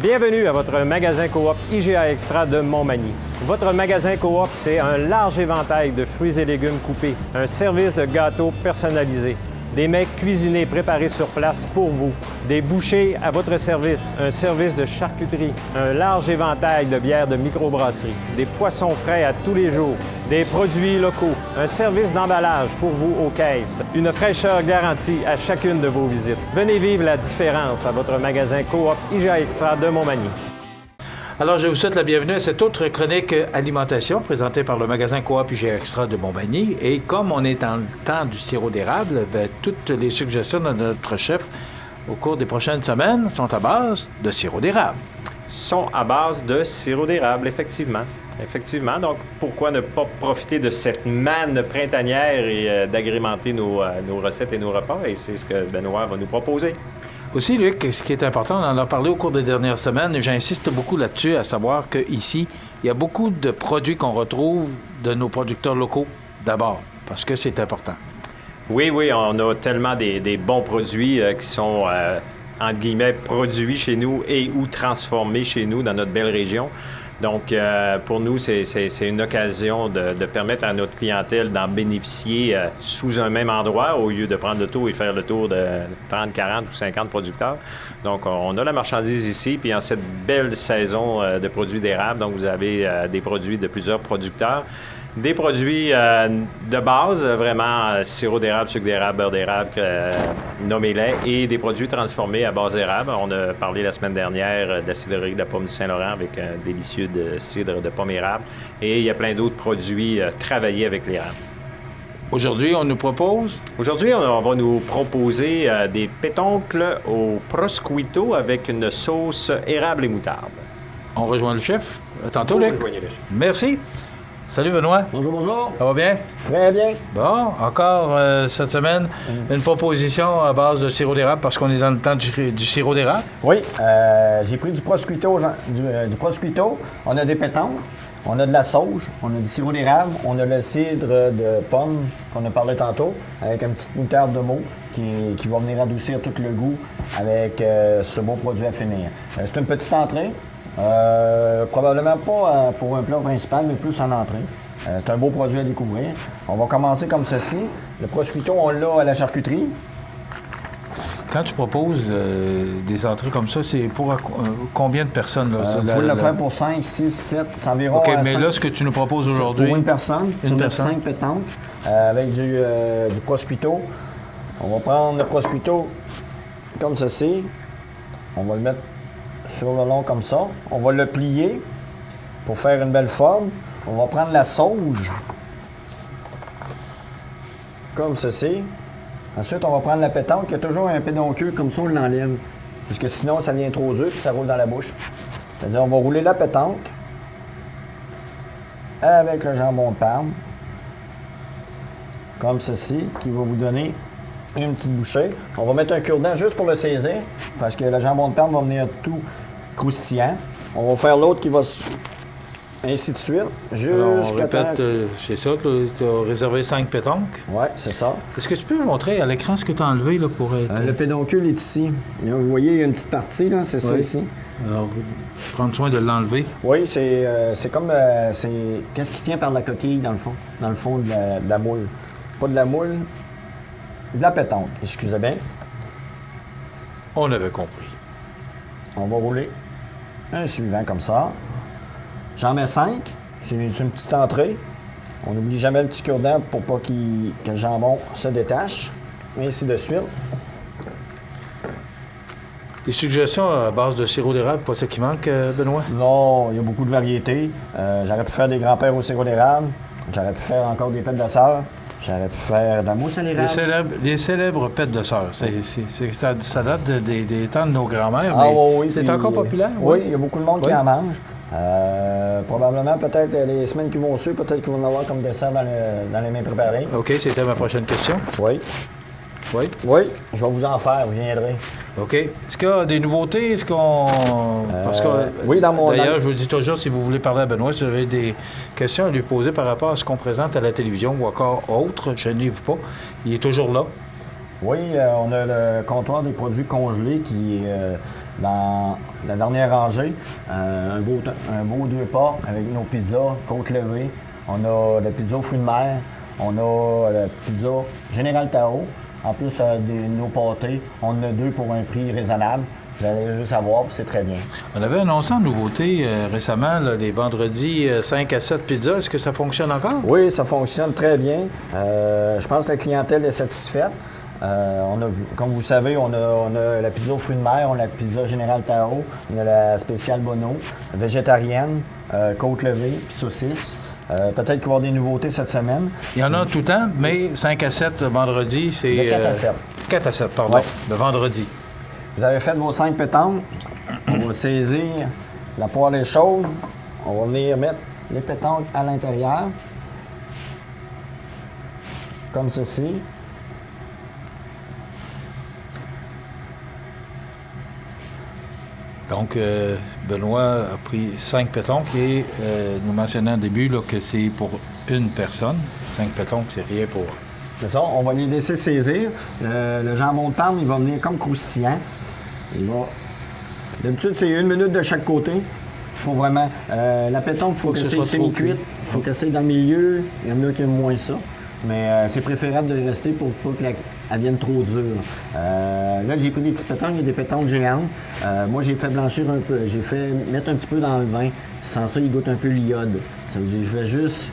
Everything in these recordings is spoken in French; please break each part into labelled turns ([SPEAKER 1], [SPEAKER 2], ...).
[SPEAKER 1] Bienvenue à votre magasin Coop IGA Extra de Montmagny. Votre magasin Coop, c'est un large éventail de fruits et légumes coupés, un service de gâteaux personnalisé, des mets cuisinés préparés sur place pour vous, des bouchées à votre service, un service de charcuterie, un large éventail de bières de microbrasserie, des poissons frais à tous les jours, des produits locaux, un service d'emballage pour vous aux caisses, une fraîcheur garantie à chacune de vos visites. Venez vivre la différence à votre magasin Coop IGA Extra de Montmagny.
[SPEAKER 2] Alors, je vous souhaite la bienvenue à cette autre chronique alimentation présentée par le magasin Coop IGA Extra de Montmagny. Et comme on est dans le temps du sirop d'érable, toutes les suggestions de notre chef au cours des prochaines semaines sont à base de sirop d'érable.
[SPEAKER 1] Sont à base de sirop d'érable, effectivement. Effectivement. Donc, pourquoi ne pas profiter de cette manne printanière et d'agrémenter nos recettes et nos repas? Et c'est ce que Benoît va nous proposer.
[SPEAKER 2] Aussi, Luc, ce qui est important, on en a parlé au cours des dernières semaines, et j'insiste beaucoup là-dessus, à savoir qu'ici, il y a beaucoup de produits qu'on retrouve de nos producteurs locaux d'abord, parce que c'est important.
[SPEAKER 1] Oui, on a tellement des bons produits qui sont, entre guillemets, produits chez nous et ou transformés chez nous dans notre belle région. Donc, pour nous, c'est une occasion de permettre à notre clientèle d'en bénéficier sous un même endroit au lieu de prendre le tour et faire le tour de 30, 40 ou 50 producteurs. Donc, on a la marchandise ici, puis en cette belle saison de produits d'érable, donc vous avez des produits de plusieurs producteurs. Des produits de base, vraiment sirop d'érable, sucre d'érable, beurre d'érable, nommez-les, et des produits transformés à base d'érable. On a parlé la semaine dernière de la cidrerie de la pomme du Saint-Laurent avec un délicieux cidre de pomme érable. Et il y a plein d'autres produits travaillés avec l'érable.
[SPEAKER 2] Aujourd'hui, on nous propose?
[SPEAKER 1] Aujourd'hui, on va nous proposer des pétoncles au prosciutto avec une sauce érable et moutarde.
[SPEAKER 2] On rejoint le chef. À tantôt, Luc. Merci. Salut Benoît.
[SPEAKER 3] Bonjour.
[SPEAKER 2] Ça va bien?
[SPEAKER 3] Très bien.
[SPEAKER 2] Bon, encore cette semaine, une proposition à base de sirop d'érable parce qu'on est dans le temps du sirop d'érable.
[SPEAKER 3] Oui, j'ai pris du prosciutto. Du prosciutto. On a des pétanques, on a de la sauge, on a du sirop d'érable, on a le cidre de pomme qu'on a parlé tantôt, avec une petite moutarde de Meaux qui va venir adoucir tout le goût avec ce beau produit à finir. C'est une petite entrée. Probablement pas pour un plat principal, mais plus en entrée. C'est un beau produit à découvrir. On va commencer comme ceci. Le prosciutto, on l'a à la charcuterie.
[SPEAKER 2] Quand tu proposes des entrées comme ça, c'est pour combien de personnes? Là?
[SPEAKER 3] Vous pouvez le faire pour 5, 6, 7, c'est environ...
[SPEAKER 2] OK, mais
[SPEAKER 3] 5,
[SPEAKER 2] là, ce que tu nous proposes aujourd'hui...
[SPEAKER 3] Pour une personne.
[SPEAKER 2] Une personne.
[SPEAKER 3] 5 pétanques avec du prosciutto. On va prendre le prosciutto comme ceci. On va le mettre sur le long comme ça. On va le plier pour faire une belle forme. On va prendre la sauge comme ceci. Ensuite, on va prendre la pétanque. Il y a toujours un pédoncule comme ça, on l'enlève. Parce que sinon, ça devient trop dur et ça roule dans la bouche. C'est-à-dire, on va rouler la pétanque avec le jambon de Parme. Comme ceci, qui va vous donner une petite bouchée. On va mettre un cure-dent juste pour le saisir, parce que le jambon de Parme va venir tout croustillant. On va faire l'autre qui va ainsi de suite, jusqu'à temps...
[SPEAKER 2] c'est ça, tu as réservé 5 pétanques?
[SPEAKER 3] Oui, c'est ça.
[SPEAKER 2] Est-ce que tu peux me montrer à l'écran ce que tu as enlevé là, pour être...
[SPEAKER 3] Le pédoncule est ici. Là, vous voyez, il y a une petite partie, là, c'est ça ici.
[SPEAKER 2] Alors, prendre soin de l'enlever.
[SPEAKER 3] Oui, c'est comme... Qu'est-ce qui tient par la coquille, dans le fond de la moule. Pas de la moule, de la pétanque, excusez bien.
[SPEAKER 2] On avait compris.
[SPEAKER 3] On va rouler un suivant comme ça. J'en mets 5. C'est une petite entrée. On n'oublie jamais le petit cure-dent pour pas que le jambon se détache. Et ainsi de suite.
[SPEAKER 2] Des suggestions à base de sirop d'érable, pas ça qui manque, Benoît?
[SPEAKER 3] Non, il y a beaucoup de variétés. J'aurais pu faire des grands-pères au sirop d'érable. J'aurais pu faire encore des pêtes de sœur. J'aurais pu faire de la mousse à l'érable.
[SPEAKER 2] Les célèbres pêtes de sœur. Ça date des temps de nos grands-mères,
[SPEAKER 3] mais
[SPEAKER 2] oui, c'est encore populaire?
[SPEAKER 3] Oui, il y a beaucoup de monde qui en mange. Probablement, peut-être les semaines qui vont suivre, peut-être qu'ils vont en avoir comme dessert dans les mains préparées.
[SPEAKER 2] OK, c'était ma prochaine question.
[SPEAKER 3] Oui.
[SPEAKER 2] Oui?
[SPEAKER 3] Oui, je vais vous en faire, vous viendrez.
[SPEAKER 2] OK. Est-ce qu'il y a des nouveautés? Est-ce qu'on... Parce que,
[SPEAKER 3] oui,
[SPEAKER 2] d'ailleurs, je vous dis toujours, si vous voulez parler à Benoît, si vous avez des questions à lui poser par rapport à ce qu'on présente à la télévision ou encore autre, je n'y vous pas. Il est toujours là.
[SPEAKER 3] Oui, on a le comptoir des produits congelés qui est dans la dernière rangée. Un beau 2 portes avec nos pizzas, côte levée. On a la pizza aux fruits de mer. On a la pizza Général Tao. En plus de nos pâtés, on en a 2 pour un prix raisonnable. Vous allez juste savoir, puis c'est très bien.
[SPEAKER 2] On avait annoncé en nouveauté récemment, là, les vendredis 5 à 7 pizzas. Est-ce que ça fonctionne encore?
[SPEAKER 3] Oui, ça fonctionne très bien. Je pense que la clientèle est satisfaite. Comme vous savez, on a la pizza aux fruits de mer, on a la pizza Général Tao, on a la spéciale Bono, végétarienne, côte levée, puis saucisse. Peut-être qu'il va y avoir des nouveautés cette semaine.
[SPEAKER 2] Il y en a tout le temps, mais 5 à 7 vendredi, c'est...
[SPEAKER 3] De 4 à 7.
[SPEAKER 2] 4 à 7, pardon,
[SPEAKER 3] Ouais.
[SPEAKER 2] le vendredi.
[SPEAKER 3] Vous avez fait vos 5 pétanques. On va saisir la poêle est chaude. On va venir mettre les pétanques à l'intérieur. Comme ceci.
[SPEAKER 2] Donc, Benoît a pris 5 pétoncles et nous mentionnons au début là, que c'est pour une personne. 5 pétoncles, c'est rien pour...
[SPEAKER 3] C'est ça, on va les laisser saisir. Le jambon de Parme, il va venir comme croustillant. D'habitude, c'est 1 minute de chaque côté. Faut vraiment... la pétanque, il faut que c'est semi-cuite. Il faut que c'est dans le milieu. Il y en a qui aiment moins ça. Mais c'est préférable de rester pour pas qu'elle vienne trop dure. Là, j'ai pris des petits pétanques, il y a des pétanques géantes. Moi, j'ai fait blanchir un peu. J'ai fait mettre un petit peu dans le vin. Sans ça, il goûte un peu l'iode. J'ai fait juste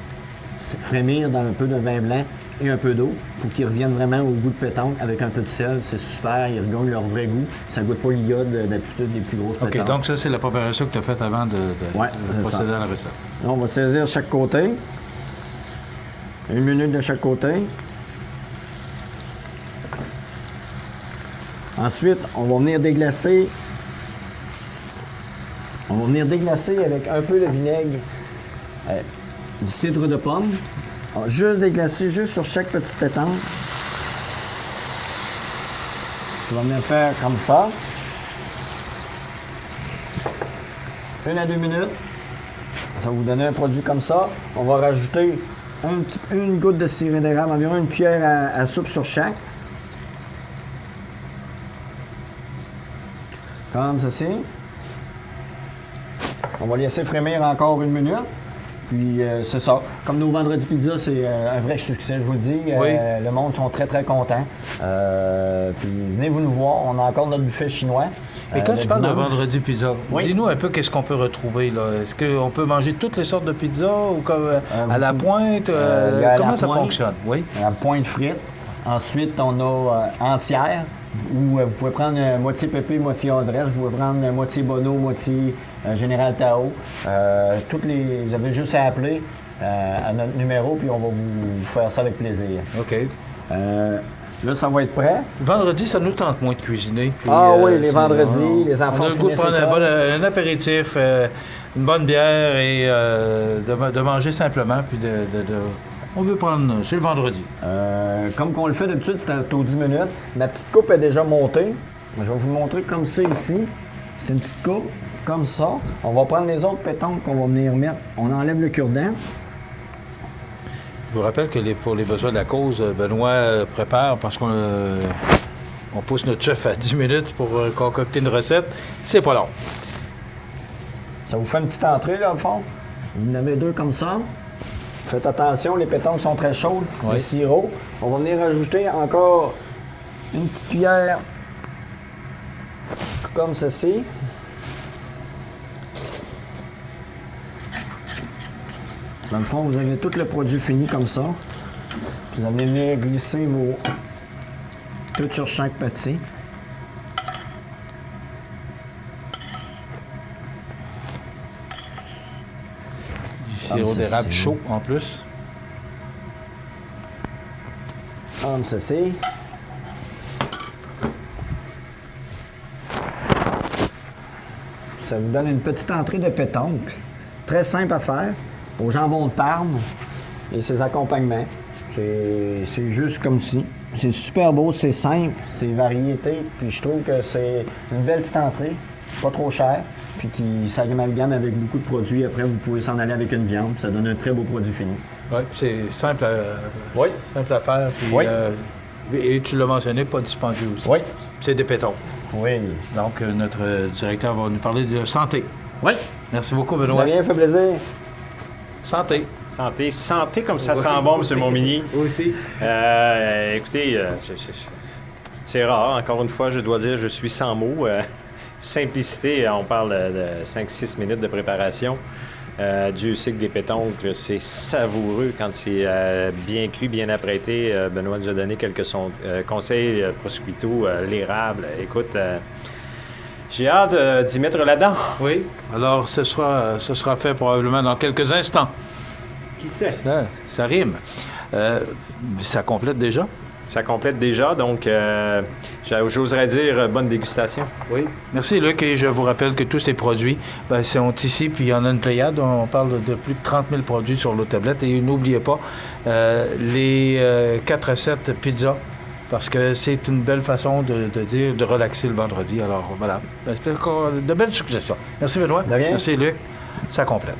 [SPEAKER 3] frémir dans un peu de vin blanc et un peu d'eau pour qu'ils reviennent vraiment au goût de pétanque avec un peu de sel. C'est super, ils regagnent leur vrai goût. Ça goûte pas l'iode d'habitude des plus grosses pétanques.
[SPEAKER 2] OK, donc ça, c'est la préparation que tu as faite avant de procéder à la recette.
[SPEAKER 3] Là, on va saisir chaque côté. 1 minute de chaque côté. Ensuite, on va venir déglacer. On va venir déglacer avec un peu de vinaigre, du cidre de pomme. On va juste déglacer juste sur chaque petite pétanque. On va venir faire comme ça. 1 à 2 minutes. Ça va vous donner un produit comme ça. On va rajouter une goutte de sirop d'érable, environ une cuillère à soupe sur chaque. Comme ceci. On va laisser frémir encore 1 minute. Puis c'est ça. Comme nos vendredis pizza, c'est un vrai succès, je vous le dis.
[SPEAKER 2] Oui.
[SPEAKER 3] Le monde sont très, très contents. Puis venez-vous nous voir. On a encore notre buffet chinois.
[SPEAKER 2] Et quand
[SPEAKER 3] le
[SPEAKER 2] tu parles de
[SPEAKER 3] dimanche.
[SPEAKER 2] vendredi pizza,
[SPEAKER 3] Oui.
[SPEAKER 2] dis-nous un peu qu'est-ce qu'on peut retrouver là. Est-ce qu'on peut manger toutes les sortes de pizza ou comme à la pointe?
[SPEAKER 3] il y a à
[SPEAKER 2] comment
[SPEAKER 3] la
[SPEAKER 2] ça
[SPEAKER 3] pointe.
[SPEAKER 2] fonctionne? Oui.
[SPEAKER 3] La pointe frite. Ensuite, on a entière, où vous pouvez prendre moitié pépé, moitié adresse. Vous pouvez prendre moitié Bono, moitié Général Tao. Vous avez juste à appeler à notre numéro, puis on va vous faire ça avec plaisir.
[SPEAKER 2] OK.
[SPEAKER 3] Là, ça va être prêt.
[SPEAKER 2] Vendredi, ça nous tente moins de cuisiner. Puis,
[SPEAKER 3] Oui, les
[SPEAKER 2] c'est-
[SPEAKER 3] vendredis, les enfants
[SPEAKER 2] on a le goût de
[SPEAKER 3] finissent
[SPEAKER 2] prendre
[SPEAKER 3] l'école.
[SPEAKER 2] un apéritif, une bonne bière et de manger simplement. Puis on veut prendre... C'est le vendredi.
[SPEAKER 3] Comme qu'on le fait d'habitude, c'est aux 10 minutes. Ma petite coupe est déjà montée. Je vais vous le montrer comme ça ici. C'est une petite coupe, comme ça. On va prendre les autres pétanques qu'on va venir mettre. On enlève le cure-dent.
[SPEAKER 2] Je vous rappelle que pour les besoins de la cause, Benoît prépare parce qu'on pousse notre chef à 10 minutes pour concocter une recette. C'est pas long.
[SPEAKER 3] Ça vous fait une petite entrée, là, au fond. Vous en avez 2 comme ça. Faites attention, les pétanques sont très chaudes.
[SPEAKER 2] Oui.
[SPEAKER 3] Le sirop. On va venir ajouter encore une petite cuillère comme ceci. Dans le fond, vous avez tout le produit fini comme ça. Puis vous allez venir glisser tout sur chaque petit.
[SPEAKER 2] Du sirop
[SPEAKER 3] ça,
[SPEAKER 2] d'érable
[SPEAKER 3] c'est-
[SPEAKER 2] chaud en plus.
[SPEAKER 3] Comme ceci. Ça vous donne une petite entrée de pétanque. Très simple à faire. Au jambon de Parme et ses accompagnements. C'est juste comme ci. C'est super beau, c'est simple, c'est variété. Puis je trouve que c'est une belle petite entrée, pas trop cher, puis qui s'amalgame avec beaucoup de produits. Après, vous pouvez s'en aller avec une viande. Ça donne un très beau produit fini.
[SPEAKER 2] Oui, c'est simple
[SPEAKER 3] Oui.
[SPEAKER 2] simple à faire. Puis,
[SPEAKER 3] Oui.
[SPEAKER 2] Et tu l'as mentionné, pas dispendieux aussi.
[SPEAKER 3] Oui.
[SPEAKER 2] C'est des pétons.
[SPEAKER 3] Oui.
[SPEAKER 2] Donc, notre directeur va nous parler de santé.
[SPEAKER 3] Oui.
[SPEAKER 2] Merci beaucoup,
[SPEAKER 3] De
[SPEAKER 2] Benoît.
[SPEAKER 3] rien, fait plaisir.
[SPEAKER 2] Santé.
[SPEAKER 1] Santé, santé comme ça sent bon, M. Montmigny.
[SPEAKER 2] Aussi.
[SPEAKER 1] Écoutez, c'est rare. Encore une fois, je dois dire, je suis sans mots. Simplicité, on parle de 5-6 minutes de préparation. Dieu sait que des pétoncles, c'est savoureux quand c'est bien cuit, bien apprêté. Benoît nous a donné quelques conseils, prosciutto, l'érable. Écoute, j'ai hâte d'y mettre là-dedans.
[SPEAKER 2] Oui. Alors, ce sera fait probablement dans quelques instants.
[SPEAKER 1] Qui sait?
[SPEAKER 2] Ça rime. Ça complète déjà?
[SPEAKER 1] Ça complète déjà, donc j'oserais dire bonne dégustation.
[SPEAKER 2] Oui. Merci, Luc. Et je vous rappelle que tous ces produits sont ici, puis il y en a une pléiade. On parle de plus de 30 000 produits sur nos tablettes. Et n'oubliez pas les 4 à 7 pizzas, parce que c'est une belle façon de relaxer le vendredi. Alors, voilà. C'était encore de belles suggestions. Merci, Benoît.
[SPEAKER 3] De rien.
[SPEAKER 2] Merci, Luc. Ça complète.